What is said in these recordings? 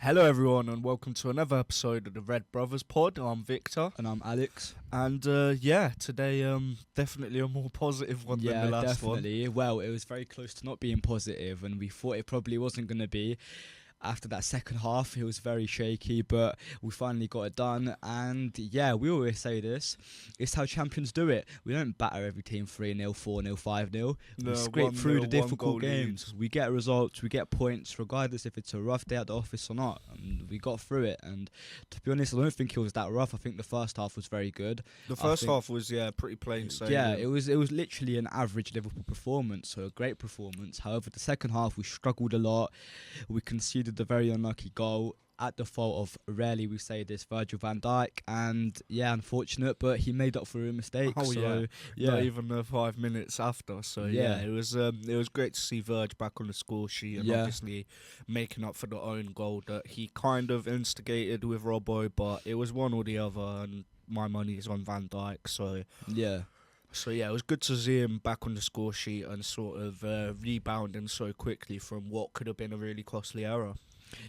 Hello, everyone, and welcome to another episode of the Red Brothers Pod. I'm Victor, And I'm Alex. and today definitely a more positive one than the last definitely. Well, it was very close to not being positive, and we thought it probably wasn't going to be. After that second half, it was very shaky, but we finally got it done. And yeah, we always say this: it's how champions do it. We don't batter every team 3-0, 4-0, 5-0. No, We scrape through the 1-0, difficult 1-goal games. leads. We get results, we get points, regardless if it's a rough day at the office or not. And we got through it. And to be honest, I don't think it was that rough. I think the first half was very good. The first half was pretty plain sailing. Yeah, it was literally an average Liverpool performance, so a great performance. However, the second half we struggled a lot. We conceded the very unlucky goal at the fault of, rarely we say this, Virgil van Dijk, and yeah, unfortunate, but he made up for a mistake. Oh, so Not even 5 minutes after. So Yeah. it was great to see Virg back on the score sheet and obviously making up for the own goal that he kind of instigated with Robbo, but it was one or the other, and my money is on Van Dijk. So yeah. So yeah, it was good to see him back on the score sheet and sort of rebounding so quickly from what could have been a really costly error.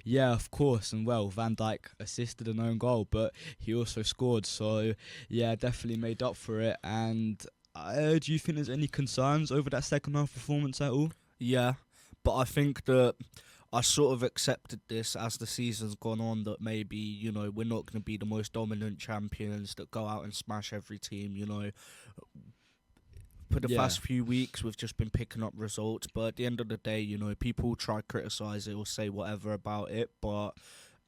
Yeah, of course, and well, Van Dijk assisted an own goal, but he also scored, so yeah, definitely made up for it. And do you think there's any concerns over that second half performance at all? Yeah, but I think that I sort of accepted this as the season's gone on, that maybe, we're not going to be the most dominant champions that go out and smash every team, For the past few weeks, we've just been picking up results, but at the end of the day, people try to criticise it or say whatever about it, but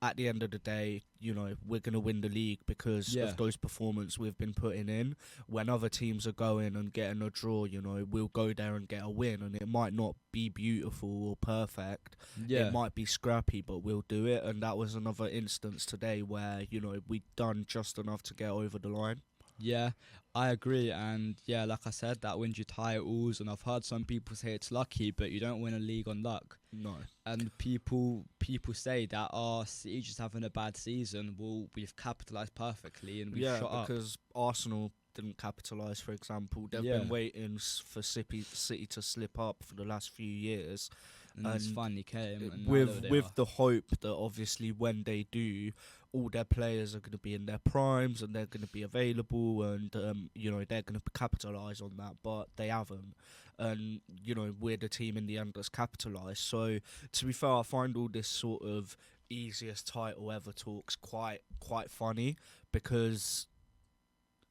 at the end of the day, we're going to win the league because of those performances we've been putting in. When other teams are going and getting a draw, we'll go there and get a win, and it might not be beautiful or perfect. Yeah. It might be scrappy, but we'll do it, and that was another instance today where, we'd done just enough to get over the line. Yeah, I agree, and yeah, like I said, that wins you titles, and I've heard some people say it's lucky, but you don't win a league on luck. No. And people say that City just having a bad season. Well, we've capitalised perfectly, and we've shot up. Because Arsenal didn't capitalise, for example. They've been waiting for City to slip up for the last few years. And it's finally came. And with the hope that obviously when they do, all their players are going to be in their primes and they're going to be available, and they're going to capitalise on that, but they haven't. And we're the team in the end that's capitalised. So to be fair, I find all this sort of easiest title ever talks quite funny, because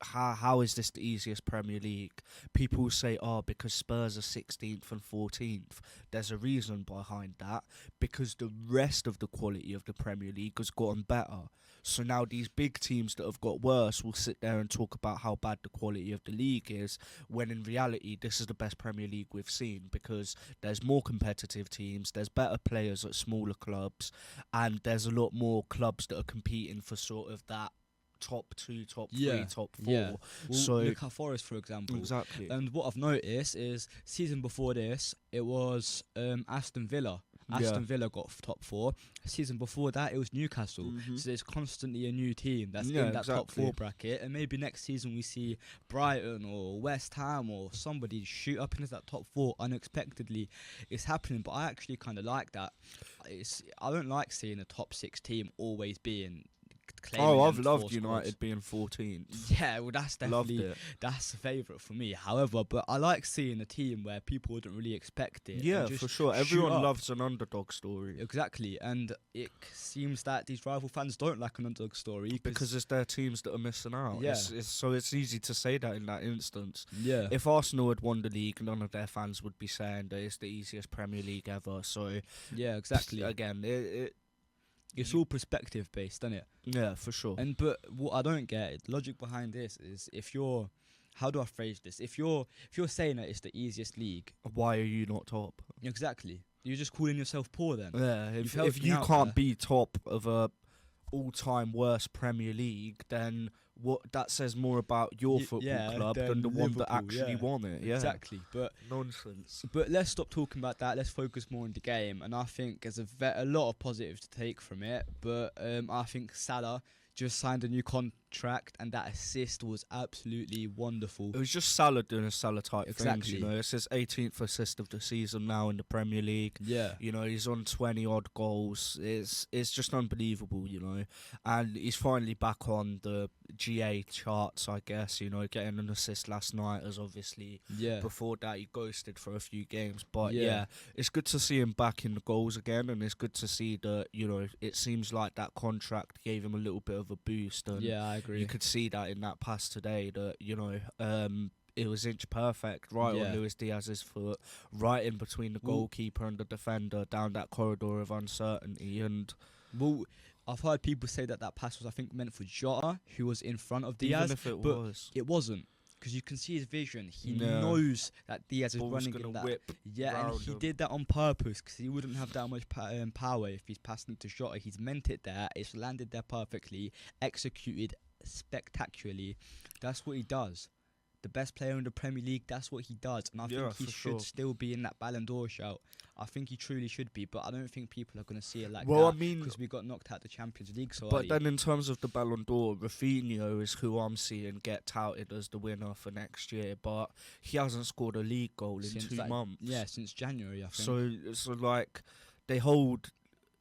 how is this the easiest Premier League? People say, because Spurs are 16th and 14th. There's a reason behind that, because the rest of the quality of the Premier League has gotten better. So now these big teams that have got worse will sit there and talk about how bad the quality of the league is, when in reality this is the best Premier League we've seen, because there's more competitive teams, there's better players at smaller clubs, and there's a lot more clubs that are competing for sort of that top 2, top 3, top 4. Yeah. Well, so look at Forest, for example. Exactly. And what I've noticed is, season before this, it was Aston Villa. Aston Villa got top 4. Season before that, it was Newcastle. Mm-hmm. So there's constantly a new team that's in that top 4 bracket. And maybe next season we see Brighton or West Ham or somebody shoot up into that top 4 unexpectedly. It's happening, but I actually kind of like that. I don't like seeing a top 6 team always being... I've loved United being 14th. Yeah, well, that's definitely that's a favourite for me. However, but I like seeing a team where people wouldn't really expect it. Yeah, for sure. Everyone loves an underdog story. Exactly, and it seems that these rival fans don't like an underdog story because it's their teams that are missing out. Yeah. So it's easy to say that in that instance. Yeah. If Arsenal had won the league, none of their fans would be saying that it's the easiest Premier League ever. So yeah, exactly. Again, it's all perspective based, isn't it? Yeah, for sure. But what I don't get, the logic behind this is, how do I phrase this? If you're saying that it's the easiest league, why are you not top? Exactly. You're just calling yourself poor then. Yeah, if you can't be top of a all-time worst Premier League, then that says more about your football club than the one that actually won it. Yeah, exactly. But nonsense. But let's stop talking about that. Let's focus more on the game. And I think there's a lot of positives to take from it. But I think Salah just signed a new tracked, and that assist was absolutely wonderful. It was just Salah doing a Salah type Exactly. things, it's his 18th assist of the season now in the Premier League. Yeah. He's on 20 odd goals. It's just unbelievable, and he's finally back on the GA charts, I guess. Getting an assist last night, as obviously before that he ghosted for a few games. But yeah, it's good to see him back in the goals again, and it's good to see that it seems like that contract gave him a little bit of a boost. And yeah, I agree. You could see that in that pass today, that it was inch perfect, right on Luis Diaz's foot, right in between the goalkeeper and the defender, down that corridor of uncertainty. And I've heard people say that pass was, I think, meant for Jota, who was in front of Diaz. Even if it was, it wasn't. Because you can see his vision. He knows that Diaz is running in that. And he did that on purpose because he wouldn't have that much power if he's passing to Jota. He's meant it there. It's landed there perfectly, executed spectacularly. That's what he does. The best player in the Premier League, that's what he does. And I think he should still be in that Ballon d'Or shout. I think he truly should be, but I don't think people are going to see it like that because we got knocked out the Champions League so early. But then in terms of the Ballon d'Or, Rafinha is who I'm seeing get touted as the winner for next year, but he hasn't scored a league goal in 2 months. Yeah, since January, I think. So like, they hold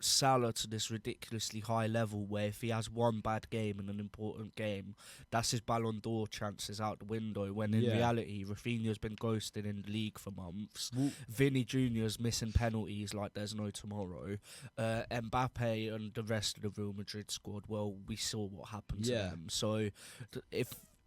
Salah to this ridiculously high level where if he has one bad game in an important game, that's his Ballon d'Or chances out the window, when in reality Rafinha's been ghosted in the league for months. Vinny Jr.'s missing penalties like there's no tomorrow. Mbappe and the rest of the Real Madrid squad, well, we saw what happened to them. So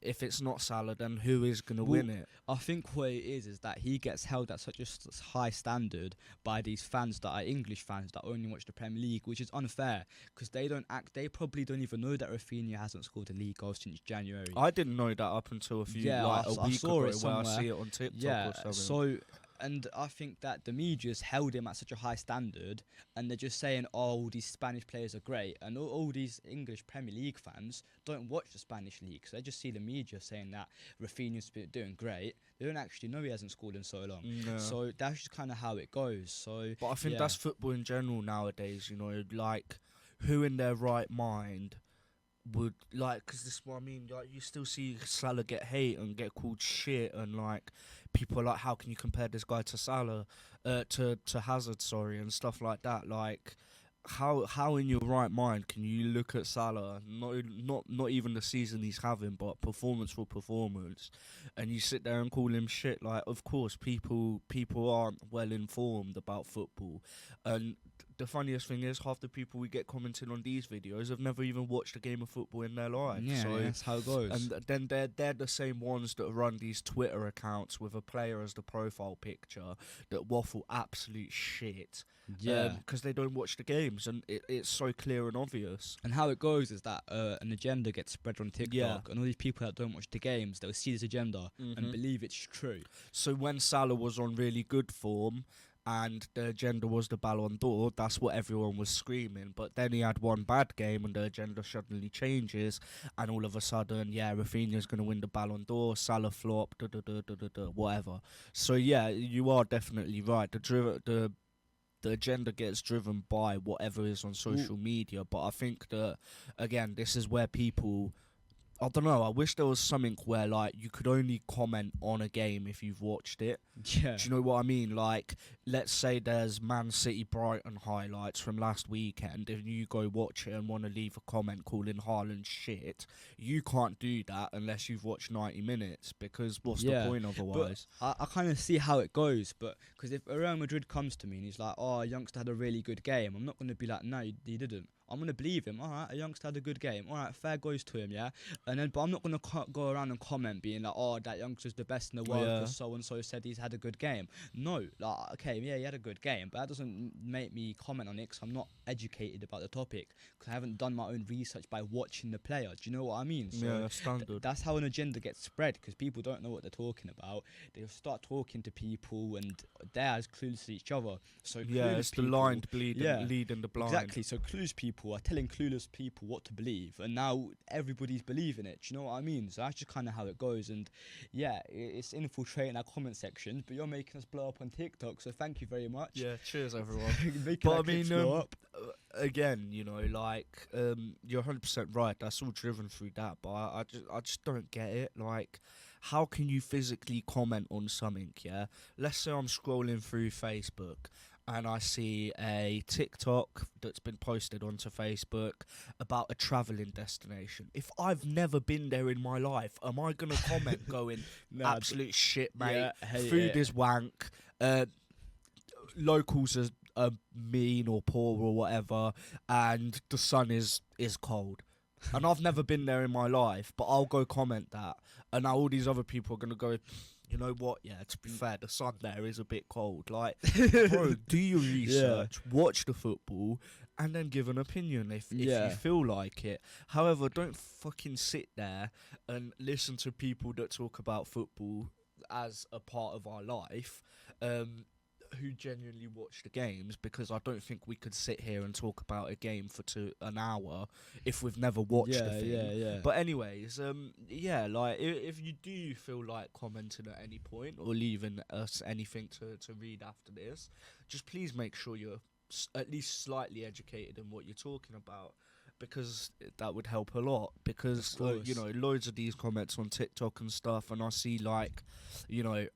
if it's not Salah, then who is going to win it? I think what it is that he gets held at such a high standard by these fans that are English fans that only watch the Premier League, which is unfair because they probably don't even know that Rafinha hasn't scored a league goal since January. I didn't know that up until a week ago where I see it on TikTok or something. And I think that the media's held him at such a high standard, and they're just saying, oh, these Spanish players are great. And all these English Premier League fans don't watch the Spanish league, so they just see the media saying that Rafinha's been doing great. They don't actually know he hasn't scored in so long. No. So that's just kind of how it goes. But I think that's football in general nowadays, like, who in their right mind would, like, because this is what I mean, like, you still see Salah get hate and get called shit, and like, people are like, how can you compare this guy to Salah, to Hazard, and stuff like that. Like, how in your right mind can you look at Salah, not even the season he's having, but performance for performance, and you sit there and call him shit? Like, of course, people aren't well informed about football, and the funniest thing is half the people we get commenting on these videos have never even watched a game of football in their life. Yeah, so that's how it goes. And then they're the same ones that run these Twitter accounts with a player as the profile picture that waffle absolute shit. Yeah, because they don't watch the games, and it's so clear and obvious. And how it goes is that an agenda gets spread on TikTok, and all these people that don't watch the games, they'll see this agenda and believe it's true. So when Salah was on really good form, and the agenda was the Ballon d'Or, that's what everyone was screaming. But then he had one bad game and the agenda suddenly changes, and all of a sudden, Rafinha's going to win the Ballon d'Or, Salah flop, whatever. So yeah, you are definitely right. The agenda gets driven by whatever is on social media. But I think that, again, this is where people, I don't know, I wish there was something where, like, you could only comment on a game if you've watched it. Yeah. Do you know what I mean? Like, let's say there's Man City Brighton highlights from last weekend. If you go watch it and want to leave a comment calling Haaland shit, you can't do that unless you've watched 90 minutes, because what's the point otherwise? But I kind of see how it goes, but because if Real Madrid comes to me and he's like, oh, a youngster had a really good game, I'm not going to be like, no, he didn't. I'm going to believe him. All right, a youngster had a good game. All right, fair goes to him, yeah? But I'm not going to go around and comment being like, oh, that youngster's the best in the world because so-and-so said he's had a good game. No, like, okay, yeah, he had a good game, but that doesn't make me comment on it because I'm not educated about the topic, because I haven't done my own research by watching the player. Do you know what I mean? So standard. That's how an agenda gets spread, because people don't know what they're talking about. They'll start talking to people and they're as clueless as each other. So it's the blind leading the blind. Exactly. So clueless people people are telling clueless people what to believe, and now everybody's believing it. Do you know what I mean? So that's just kind of how it goes. And yeah, it's infiltrating our comment section, but you're making us blow up on TikTok, so thank you very much. Yeah, cheers everyone. Making But our I mean, clips blow up. again, you know, like, you're 100% right. That's all driven through that. But I just don't get it. Like, how can you physically comment on something? Yeah, let's say I'm scrolling through Facebook and I see a TikTok that's been posted onto Facebook about a travelling destination. If I've never been there in my life, am I gonna comment going, absolute shit, mate? Food is wank. Locals are mean or poor or whatever, and the sun is cold. And I've never been there in my life, but I'll go comment that, and now all these other people are gonna go, you know what? Yeah, to be fair, the sun there is a bit cold. Like, bro, do your research, watch the football, and then give an opinion if you feel like it. However, don't fucking sit there and listen to people that talk about football as a part of our life, who genuinely watch the games, because I don't think we could sit here and talk about a game for an hour if we've never watched the thing. But anyways, like, if you do feel like commenting at any point or leaving us anything to read after this, just please make sure you're at least slightly educated in what you're talking about, because that would help a lot. Because you know, loads of these comments on TikTok and stuff, and I see, like, you know,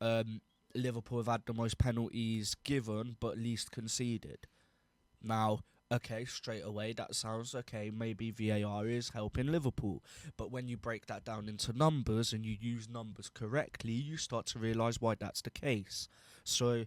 Liverpool have had the most penalties given but least conceded. Now, okay, straight away that sounds okay, maybe VAR is helping Liverpool, but when you break that down into numbers and you use numbers correctly, you start to realise why that's the case. So,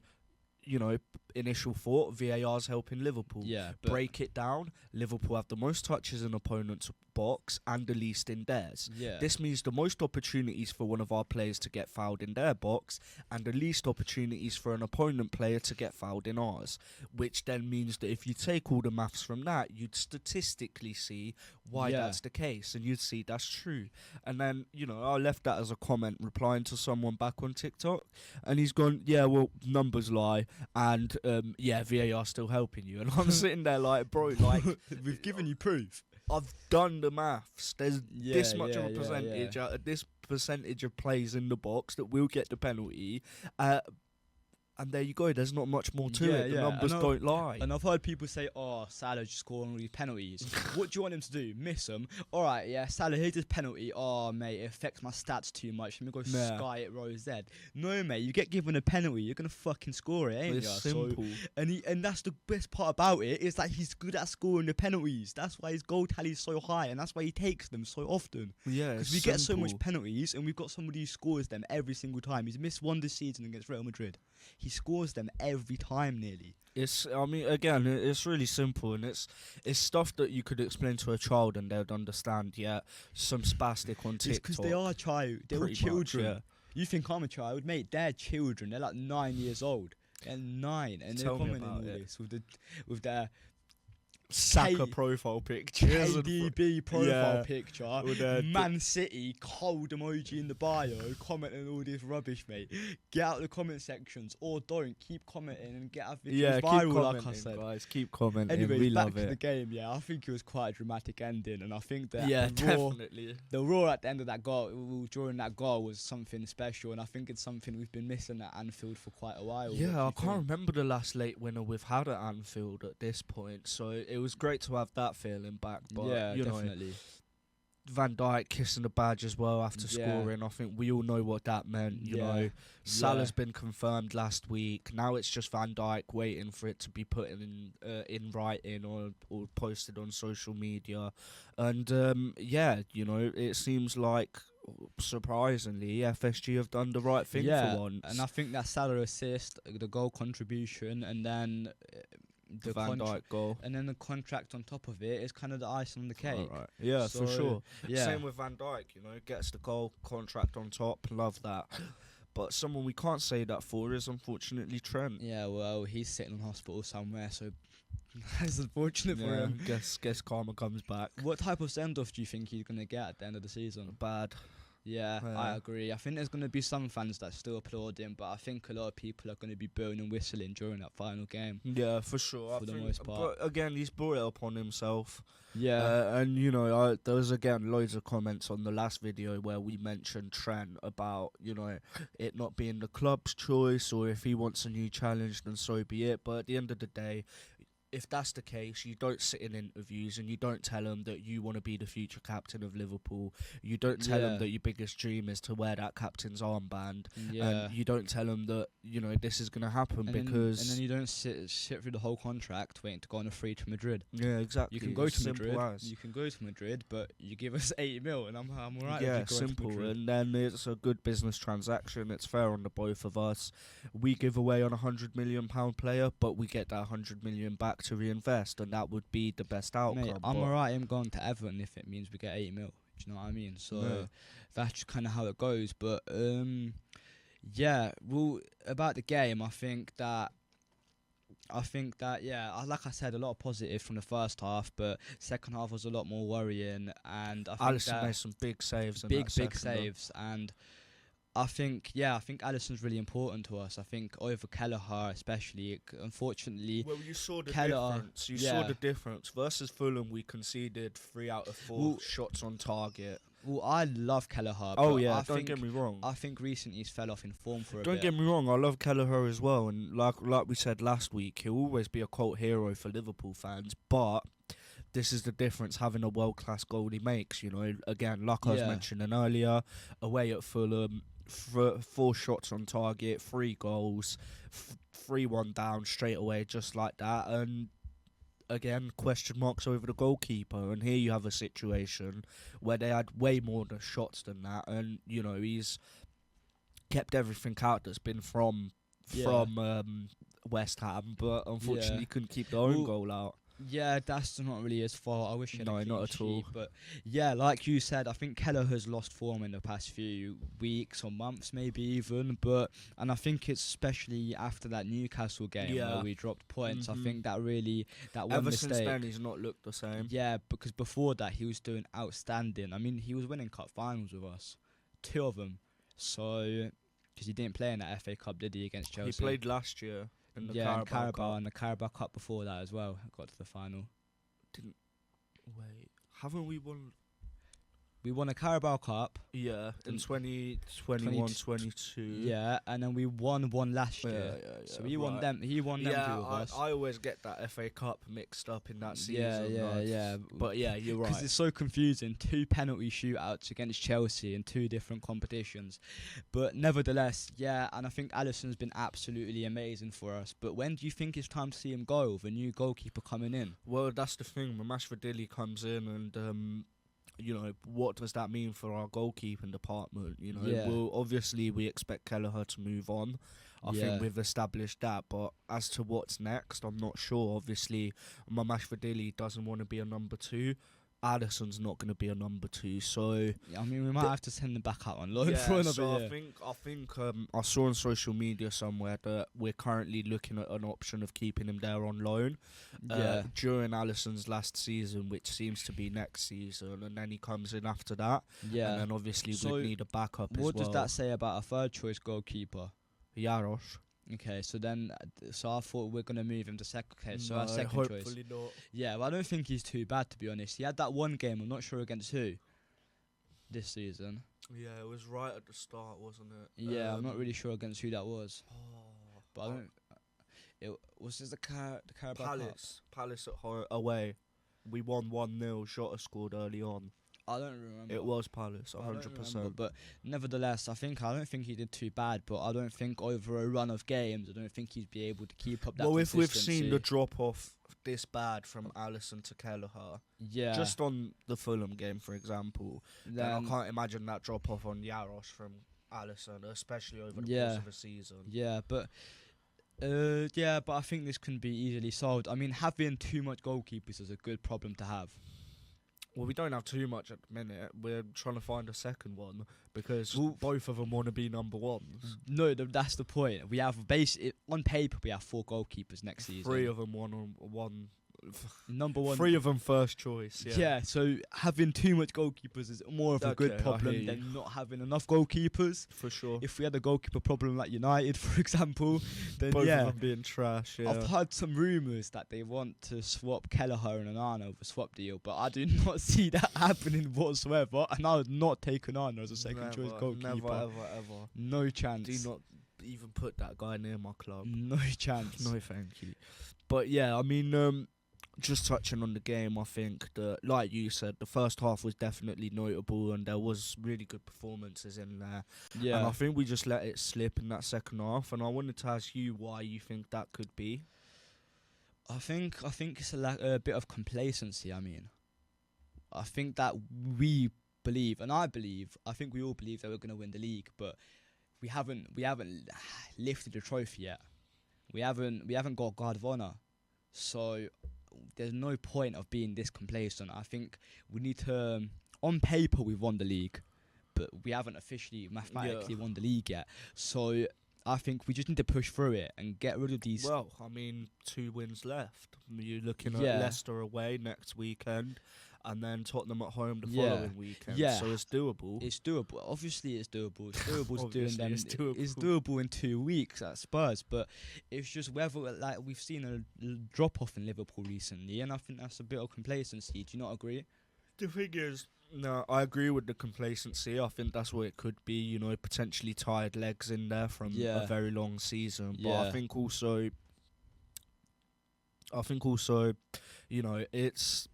you know, initial thought, VAR's helping Liverpool. Yeah, break it down, Liverpool have the most touches in opponents' box and the least in theirs. Yeah. This means the most opportunities for one of our players to get fouled in their box and the least opportunities for an opponent player to get fouled in ours, which then means that if you take all the maths from that, you'd statistically see why that's the case, and you'd see that's true. And then, you know, I left that as a comment replying to someone back on TikTok, and he's gone, yeah, well, numbers lie, and VAR still helping you. And I'm sitting there like, bro, like, we've given you proof. I've done the maths. There's this much of a percentage, this percentage of plays in the box that will get the penalty. And there you go. There's not much more to it. The numbers don't lie. And I've heard people say, "Oh, Salah just scored all these penalties. What do you want him to do? Miss them? All right, yeah, Salah, here's his penalty. Oh, mate, it affects my stats too much. Let me go sky it row Z. No, mate, you get given a penalty, you're gonna fucking score it, ain't you? It's simple. So, and that's the best part about it, is that he's good at scoring the penalties. That's why his goal tally is so high, and that's why he takes them so often. Yeah, because we get so much penalties, and we've got somebody who scores them every single time. He's missed one this season against Real Madrid. He scores them every time, nearly. I mean, again, it's really simple, and it's stuff that you could explain to a child and they'd understand. Yeah, some spastic on TikTok. It's because they are they're all children. Much, yeah. You think I'm a child, mate? They're children. They're like 9 years old. They're 9, and they're commenting all this with their Saka profile picture, KDB profile picture, Man City cold emoji in the bio, commenting all this rubbish, mate. Get out the comment sections, or don't. Keep commenting and get our videos viral, like I said. Guys, keep commenting. Anyways, we back love to it. the game. Yeah, I think it was quite a dramatic ending, and I think that definitely the roar at the end of that goal, during that goal, was something special, and I think it's something we've been missing at Anfield for quite a while. Yeah, I can't remember the last late winner we've had at Anfield at this point, so it was great to have that feeling back. But yeah, you definitely. know, Van Dijk kissing the badge as well after scoring. I think we all know what that meant. You know, Salah's been confirmed last week. Now it's just Van Dijk waiting for it to be put in writing or posted on social media. And you know, it seems like, surprisingly, FSG have done the right thing for once. And I think that Salah assist, the goal contribution, and then the Van Dijk goal, and then the contract on top of it is kind of the icing on the cake. Right. Yeah, so, for sure. Yeah. Same with Van Dijk, you know, gets the goal, contract on top. Love that. But someone we can't say that for is unfortunately Trent. Yeah, well, he's sitting in hospital somewhere, so that's unfortunate for him. Guess karma comes back. What type of send-off do you think he's going to get at the end of the season? Bad. Yeah, I agree. I think there's going to be some fans that still applaud him, but I think a lot of people are going to be blowing and whistling during that final game. Yeah, for sure. For the most part. But again, he's brought it upon himself. Yeah. And, there was, again, loads of comments on the last video where we mentioned Trent about, it not being the club's choice, or if he wants a new challenge, then so be it. But at the end of the day, if that's the case, you don't sit in interviews and you don't tell them that you want to be the future captain of Liverpool. You don't tell them that your biggest dream is to wear that captain's armband. Yeah. And you don't tell them that, this is going to happen and then you don't sit through the whole contract waiting to go on a free to Madrid. Yeah, exactly. You can go to Madrid. You can go to Madrid, but you give us 80 mil and I'm alright. Yeah, simple. And then it's a good business transaction. It's fair on the both of us. We give away on £100 million player, but we get that £100 million back to reinvest, and that would be the best outcome. Mate, I'm alright him going to Everton if it means we get 80 mil. Do you know what I mean? So that's just kind of how it goes. But about the game, I think that like I said, a lot of positives from the first half, but second half was a lot more worrying. And I think Alisson made some big saves. Big saves, and I think Alisson's really important to us. I think over Kelleher especially. Unfortunately, well, you saw the difference. You saw the difference versus Fulham. We conceded 3 out of 4 shots on target. Well, I love Kelleher. Oh yeah, don't get me wrong. I think recently he's fell off in form for a bit. Don't get me wrong. I love Kelleher as well, and like we said last week, he'll always be a cult hero for Liverpool fans. But this is the difference having a world-class goalie makes. Again, like I was mentioning earlier, away at Fulham. 4 shots on target, 3 goals, 3-1 down straight away, just like that. And again, question marks over the goalkeeper. And here you have a situation where they had way more shots than that, and he's kept everything out that's been from West Ham, but unfortunately couldn't keep their own goal out. Yeah, that's not really his fault. I wish he had a clean not at sheet, all. But yeah, like you said, I think Keller has lost form in the past few weeks or months, maybe even. And I think it's especially after that Newcastle game where we dropped points. I think that one Ever mistake. since then, he's not looked the same. Yeah, because before that he was doing outstanding. I mean, he was winning cup finals with us, 2 of them. So, because he didn't play in that FA Cup, did he, against Chelsea? He played last year. In the Carabao and the Carabao Cup before that as well. Got to the final. Haven't we won? We won a Carabao Cup. Yeah, in 2021, 22. Yeah, and then we won one last year. Yeah. So he won them. He won them two of us. I always get that FA Cup mixed up in that season. Yeah. But yeah, you're right. Because it's so confusing. 2 penalty shootouts against Chelsea in 2 different competitions. But nevertheless, and I think Alisson's been absolutely amazing for us. But when do you think it's time to see him go with a new goalkeeper coming in? Well, that's the thing. When Mashvadili comes in and... what does that mean for our goalkeeping department? Well, obviously we expect Kelleher to move on. I think we've established that, but as to what's next, I'm not sure. Obviously, Mamashvadili doesn't want to be a number 2. Alisson's not going to be a number 2, so I mean we might have to send him back out on loan for another year. I think I saw on social media somewhere that we're currently looking at an option of keeping him there on loan during Alisson's last season, which seems to be next season, and then he comes in after that. And then obviously we'd need a backup as well. What does that say about a third choice goalkeeper? Jaros. Okay, so I thought we're gonna move him to second. Okay, so our second choice. Hopefully not. Yeah, well, I don't think he's too bad, to be honest. He had that one game. I'm not sure against who. This season. Yeah, it was right at the start, wasn't it? Yeah, I'm not really sure against who that was. But I don't. It was just the Carabao Palace. Palace at home away. We won 1-0. Jota scored early on. I don't remember. It was Palace, 100%. But nevertheless, I don't think he did too bad. But I don't think over a run of games, I don't think he'd be able to keep up that consistency. Well, if we've seen the drop-off this bad from Alisson to Kelleher, just on the Fulham game, for example, then I can't imagine that drop-off on Jaros from Alisson, especially over the course of a season. Yeah, but I think this can be easily solved. I mean, having too much goalkeepers is a good problem to have. Well, we don't have too much at the minute. We're trying to find a second one because both of them want to be number 1s. No, that's the point. We have on paper we have 4 goalkeepers next season. 3 of them one number one. 3 of them first choice. Yeah. So having too much goalkeepers is more of a good problem than not having enough goalkeepers. For sure. If we had a goalkeeper problem like United, for example, then both of them being trash. Yeah. I've heard some rumours that they want to swap Kelleher and Onana over swap deal, but I do not see that happening whatsoever. And I would not take Onana as a second choice goalkeeper. Never, ever. No chance. Do not even put that guy near my club. No chance. No, thank you. But yeah, I mean, just touching on the game, I think that, like you said, the first half was definitely notable, and there was really good performances in there. Yeah. And I think we just let it slip in that second half. And I wanted to ask you why you think that could be. I think it's a bit of complacency. I mean, I think that we believe, and I think we all believe that we're going to win the league, but we haven't lifted the trophy yet. We haven't got guard of honour, so there's no point of being this complacent. I think we need to. On paper, we've won the league, but we haven't officially mathematically won the league yet. So I think we just need to push through it and get rid of these. Well, I mean, 2 wins left. You're looking at Leicester away next weekend, and then Tottenham at home the following weekend. Yeah. So it's doable. It's doable. Obviously, it's doable. It's doable doing them. It's doable. It's doable in 2 weeks at Spurs, but it's just whether, like, we've seen a drop off in Liverpool recently, and I think that's a bit of complacency. Do you not agree? The thing is, no, I agree with the complacency. I think that's what it could be. You know, potentially tired legs in there from a very long season. But I think also, you know, it's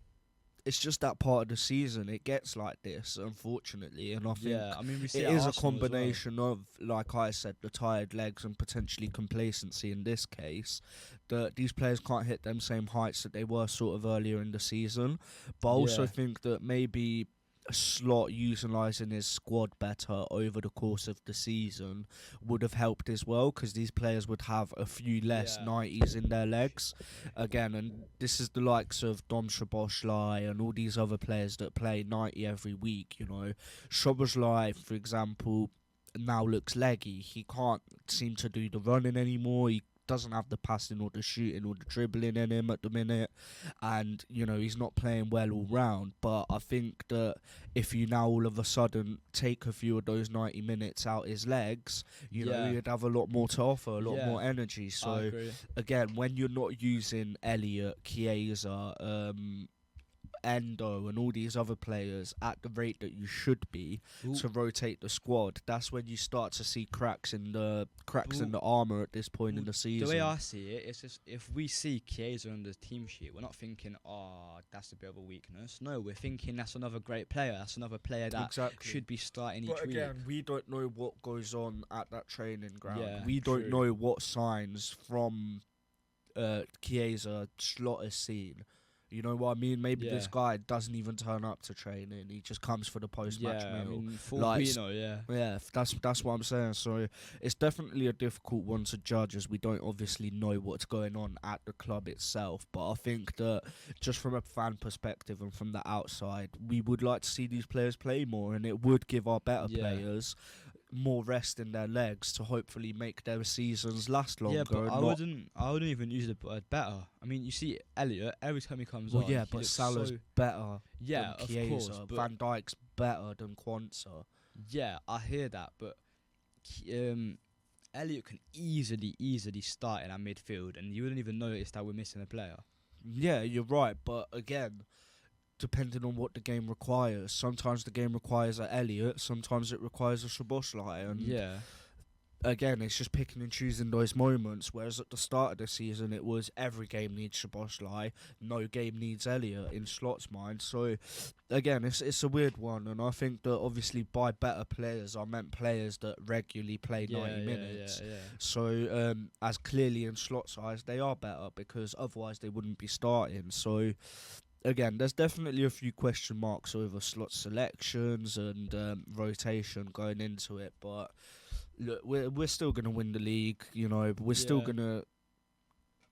just that part of the season. It gets like this, unfortunately, and I think we see it is a Arsenal combination of, like I said, the tired legs and potentially complacency in this case, that these players can't hit them same heights that they were sort of earlier in the season. But I also think that maybe Slot utilising his squad better over the course of the season would have helped as well, because these players would have a few less 90s in their legs again, and this is the likes of Dom Szoboszlai and all these other players that play 90 every week. You know, Szoboszlai, for example, now looks leggy. He can't seem to do the running anymore. He doesn't have the passing or the shooting or the dribbling in him at the minute, and you know, he's not playing well all round. But I think that if you now all of a sudden take a few of those 90 minutes out his legs, you know, you'd have a lot more to offer, a lot more energy. So again, when you're not using Elliott, Chiesa, Endo and all these other players at the rate that you should be to rotate the squad, that's when you start to see cracks in the armour at this point in the season. The way I see it, it's just if we see Chiesa on the team sheet, we're not thinking, that's a bit of a weakness. No, we're thinking that's another great player. That's another player that should be starting each week. But again, we don't know what goes on at that training ground. Yeah, we don't know what signs from Chiesa Slot has seen. You know what I mean? Maybe this guy doesn't even turn up to training. He just comes for the post-match meal. That's what I'm saying. So it's definitely a difficult one to judge, as we don't obviously know what's going on at the club itself. But I think that just from a fan perspective and from the outside, we would like to see these players play more, and it would give our better players more rest in their legs to hopefully make their seasons last longer. Yeah, but I wouldn't even use the word better. I mean, you see Elliott every time he comes on. Yeah, but Salah's better. Yeah, than Chiesa. Of course. Van Dijk's better than Quansah. Yeah, I hear that, but Elliott can easily start in our midfield, and you wouldn't even notice that we're missing a player. Yeah, you're right, but again, depending on what the game requires. Sometimes the game requires an Elliott, sometimes it requires a Szoboszlai. And again, it's just picking and choosing those moments, whereas at the start of the season it was every game needs Szoboszlai, no game needs Elliott in Slot's mind. So again, it's a weird one, and I think that obviously by better players I meant players that regularly play 90 minutes. So as clearly in Slot's eyes they are better, because otherwise they wouldn't be starting. So again, there's definitely a few question marks over Slot selections and rotation going into it, but look, we're still going to win the league. You know, we're still going to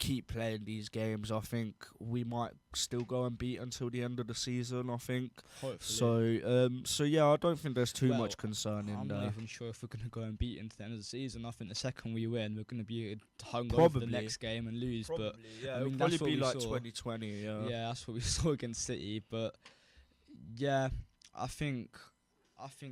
keep playing these games, I think we might still go unbeaten until the end of the season. I think. Hopefully. So yeah, I don't think there's too much concern in I'm there. not even sure if we're going to go unbeaten to the end of the season. I think the second we win, we're going to be hung over the next game and lose. Probably, but yeah, I mean, it'll that's probably be what like we saw. 2020. Yeah, that's what we saw against City. But yeah, I think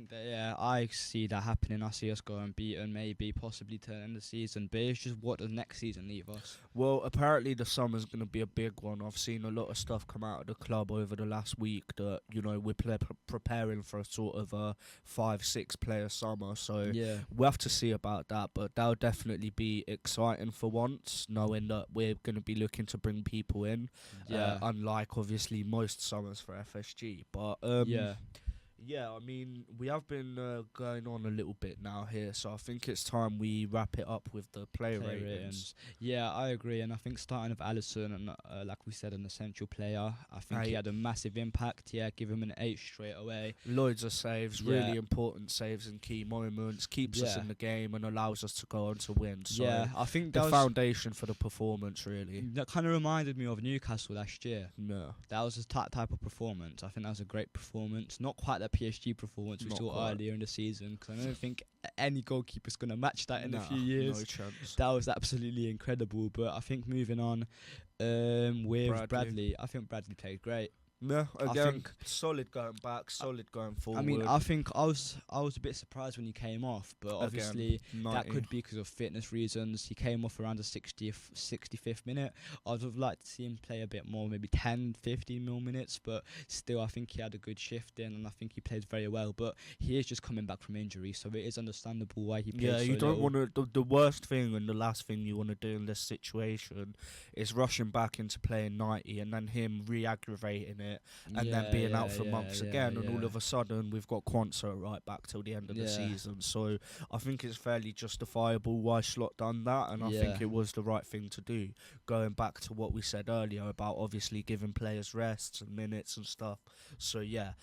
that, yeah, I see that happening. I see us going unbeaten, maybe possibly to the end of the season. But it's just what does next season leave us? Well, apparently the summer's going to be a big one. I've seen a lot of stuff come out of the club over the last week that, we're preparing for a sort of a 5-6 player summer. So Yeah, we'll have to see about that. But that'll definitely be exciting for once, knowing that we're going to be looking to bring people in. yeah, Unlike, obviously, most summers for FSG. But yeah. yeah, I mean, we have been going on a little bit now here, so I think it's time we wrap it up with the player ratings. Yeah, I agree, and I think starting with Alisson, and like we said, an essential player, I think he had a massive impact. Yeah, give him an 8 straight away. Loads of saves, really important saves in key moments, keeps us in the game and allows us to go on to win. So yeah, I think the that was foundation for the performance, really. That kind of reminded me of Newcastle last year. No. That was a type of performance. I think that was a great performance. Not quite that PSG performance we saw earlier in the season, because I don't think any goalkeeper's going to match that in a few years. No chance. That was absolutely incredible. But I think moving on with Bradley, I think Bradley played great. Yeah, again, solid going back, solid going forward. I mean, I think I was a bit surprised when he came off, but obviously that could be because of fitness reasons. He came off around the 65th minute. I would have liked to see him play a bit more, maybe 10, 15 more minutes, but still I think he had a good shift in, and I think he played very well. But he is just coming back from injury, so it is understandable why he played so you don't little. want to. The worst thing and the last thing you want to do in this situation is rushing back into playing 90 and then him re-aggravating it. And then being out for months again, and all of a sudden we've got Quansah right back till the end of the season. So I think it's fairly justifiable why Slot done that, and I think it was the right thing to do. Going back to what we said earlier about obviously giving players rests and minutes and stuff. So yeah,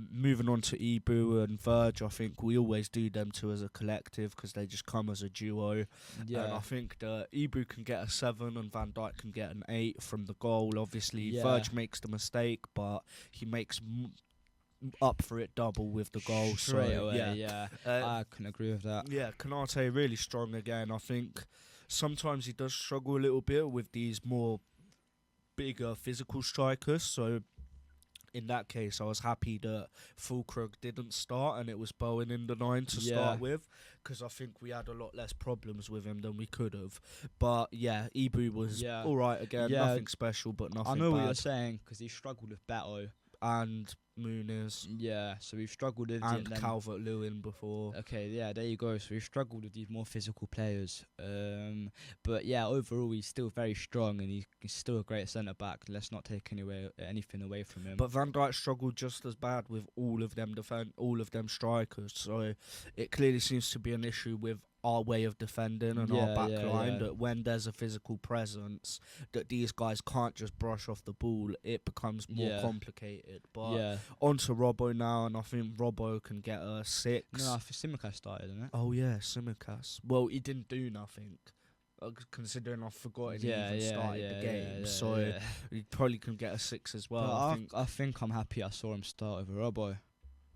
moving on to Ibu and Verge, I think we always do them two as a collective because they just come as a duo. And I think that Ibu can get a 7 and Van Dijk can get an 8 from the goal. Obviously, Verge makes the mistake, but he makes up for it double with the goal. Straight away, I can agree with that. Yeah, Konate really strong again. I think sometimes he does struggle a little bit with these more bigger physical strikers. So in that case, I was happy that Fulkrug didn't start and it was Bowen in the 9 to start with, because I think we had a lot less problems with him than we could have. But yeah, Ibu was all right again, nothing special, but nothing I know bad. what you're saying, because he struggled with Beto and Muniz. Yeah, so we've struggled with and Calvert-Lewin before. Okay, yeah, there you go. So we've struggled with these more physical players. But yeah, overall he's still very strong and he's still a great centre back. Let's not take anything away from him. But Van Dijk struggled just as bad with all of them strikers. So it clearly seems to be an issue with our way of defending and our back line, that when there's a physical presence, that these guys can't just brush off the ball, it becomes more complicated. But on to Robbo now, and I think Robbo can get a 6. No, I think Simicast started, didn't it? Oh yeah, Simicast. Well, he didn't do nothing, considering I've forgotten he even started the game, so he probably can get a 6 as well. I think I'm happy I saw him start over Robbo.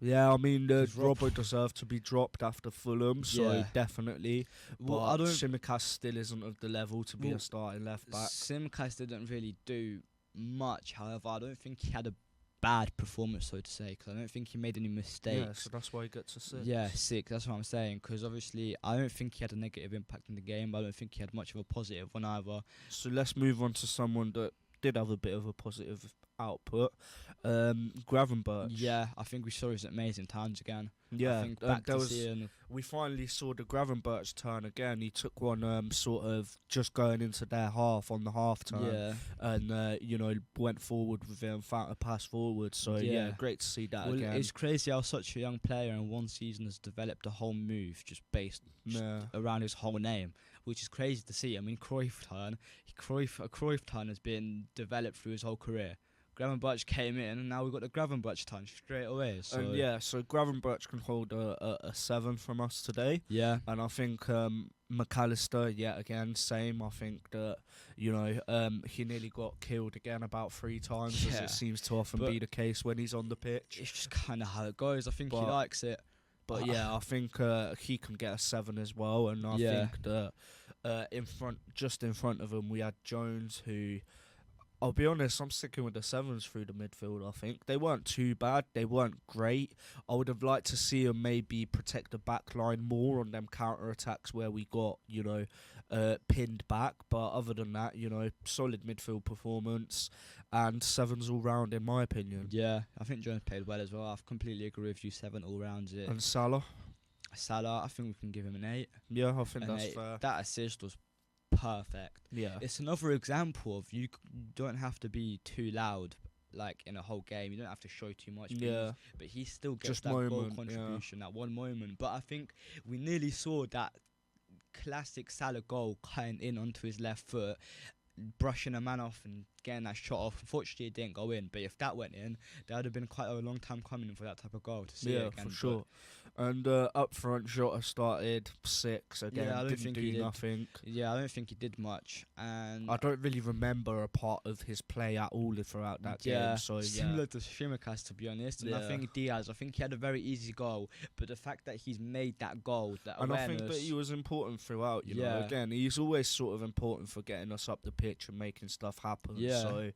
Yeah, I mean, Robbo deserved to be dropped after Fulham, so definitely. But Simicast still isn't of the level to be a starting left back. Simicast didn't really do much, however, I don't think he had a bad performance, so to say, because I don't think he made any mistakes. Yeah, so that's why he gets a 6. Yeah, 6, that's what I'm saying, because obviously I don't think he had a negative impact in the game, but I don't think he had much of a positive one either. So let's move on to someone that did have a bit of a positive output. Gravenberch. Yeah, I think we saw his amazing times again. Yeah, I think we finally saw the Gravenberch turn again. He took one sort of just going into their half on the half turn, and went forward with it and found a pass forward. So yeah, great to see that again. It's crazy how such a young player in one season has developed a whole move just based around his whole name, which is crazy to see. I mean, a Cruyff turn has been developed through his whole career. Gravenberch came in, and now we've got the Gravenberch turn straight away. So so Gravenberch can hold a 7 from us today. Yeah, and I think McAllister, yet again, same. I think that, he nearly got killed again about 3 times, as it seems to often be the case when he's on the pitch. It's just kind of how it goes. I think he likes it. But yeah, I think he can get a 7 as well. And I think that just in front of him, we had Jones, who, I'll be honest, I'm sticking with the 7s through the midfield. I think they weren't too bad. They weren't great. I would have liked to see him maybe protect the back line more on them counter-attacks where we got, pinned back. But other than that, solid midfield performance and 7s all round, in my opinion. Yeah, I think Jones played well as well. I completely agree with you. 7 all rounds. And Salah, I think we can give him an 8. Yeah, I think that's fair. That assist was perfect. Yeah, it's another example of you don't have to be too loud, like in a whole game. You don't have to show too much. Yeah, but he still gets just that goal yeah. contribution, that one moment. But I think we nearly saw that classic Salah goal cutting in onto his left foot, brushing a man off and getting that shot off. Unfortunately, it didn't go in. But if that went in, that would have been quite a long time coming for that type of goal to see it again. For sure. And up front, Jota started 6 again. Yeah, I don't didn't think do he did nothing. Yeah, I don't think he did much. And I don't really remember a part of his play at all throughout that game. So similar to Shimikas, to be honest. And I think Diaz, he had a very easy goal, but the fact that he's made that goal, that awareness, I think that he was important throughout. You know, again, he's always sort of important for getting us up the pitch and making stuff happen. Yeah. So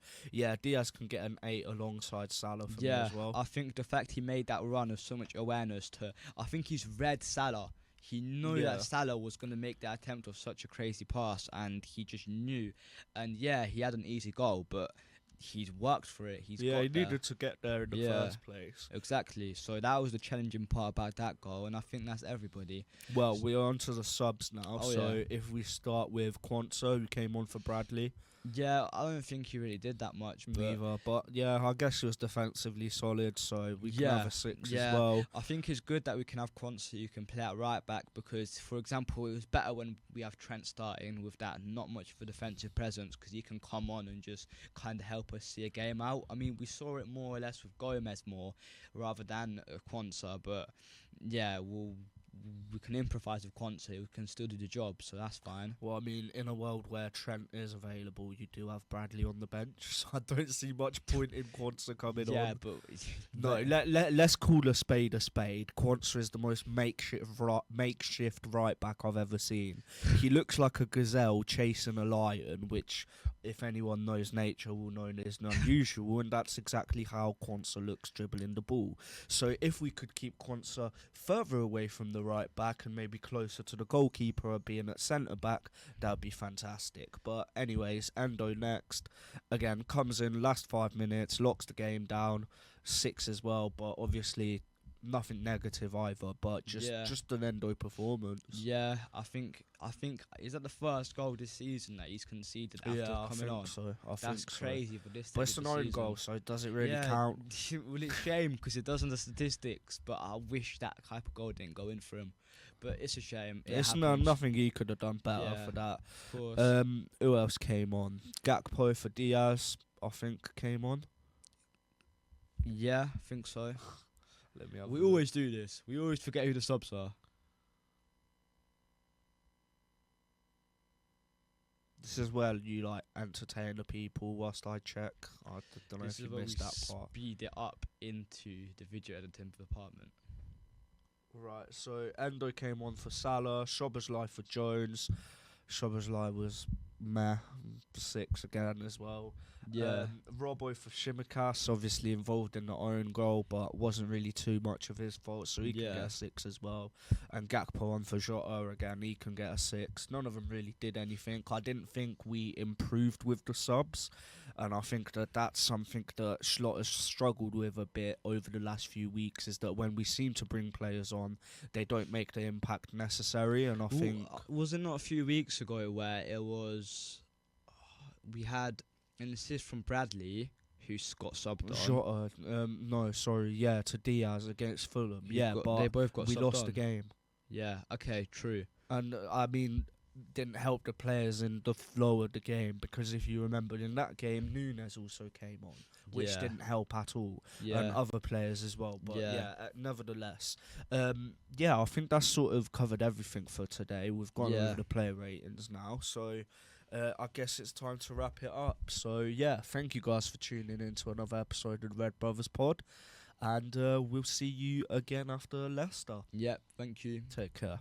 Diaz can get an 8 alongside Salah for me as well. I think the fact he made that run of so much awareness I think he's read Salah. He knew that Salah was going to make that attempt of such a crazy pass, and he just knew. And he had an easy goal, but he's worked for it. He needed to get there in the first place. Exactly. So that was the challenging part about that goal, and I think that's everybody. Well, we're on to the subs now. If we start with Quansah, who came on for Bradley. Yeah, I don't think he really did that much. But I guess he was defensively solid, so we can have a 6 as well. I think it's good that we can have Quansah who can play at right back, because, for example, it was better when we have Trent starting with that not much of a defensive presence, because he can come on and just kind of help us see a game out. I mean, we saw it more or less with Gomez more rather than Quansah, but we can improvise with Quansah, we can still do the job, so that's fine. Well, I mean, in a world where Trent is available, you do have Bradley on the bench, so I don't see much point in Quansah coming on. Yeah, but no, let's call a spade a spade. Quansah is the most makeshift right back I've ever seen. He looks like a gazelle chasing a lion, which, if anyone knows nature, will know is unusual, and that's exactly how Quansah looks dribbling the ball. So if we could keep Quansah further away from the right back and maybe closer to the goalkeeper or being at centre back, that would be fantastic. But anyways, Endo next. Again, comes in last 5 minutes, locks the game down, 6 as well, but obviously nothing negative either, but just an Endo performance. Yeah, I think is that the first goal this season that he's conceded after coming on? So. That's crazy for this. But it's an own goal, so does it really count? Well, it's a shame because it does on the statistics, but I wish that type of goal didn't go in for him. But it's a shame. It's nothing he could have done better for that. Of course. Who else came on? Gakpo for Diaz, I think, came on. Yeah, I think so. We always do this. We always forget who the subs are. This is where you entertain the people whilst I check. I don't know if you missed that part. Speed it up into the video editing department. Right, so Endo came on for Salah, Szoboszlai for Jones. Szoboszlai was meh, 6 again as well. Yeah. Robbo for Shimikas, obviously involved in the own goal, but wasn't really too much of his fault, so he can get a 6 as well. And Gakpo on for Jota again, he can get a 6. None of them really did anything. I didn't think we improved with the subs, and I think that's something that Slot has struggled with a bit over the last few weeks, is that when we seem to bring players on, they don't make the impact necessary, and I think... Was it not a few weeks ago where it was... we had an assist from Bradley, who got subbed on. Jota, to Diaz against Fulham. But they both got we subbed lost on. the game. Yeah, okay, true. And I mean, didn't help the players in the flow of the game, because if you remember in that game, Nunes also came on, which didn't help at all, and other players as well. But nevertheless, I think that's sort of covered everything for today. We've gone over the player ratings now, so I guess it's time to wrap it up. So thank you guys for tuning in to another episode of the Red Brothers Pod, and we'll see you again after Leicester. Yep, thank you. Take care.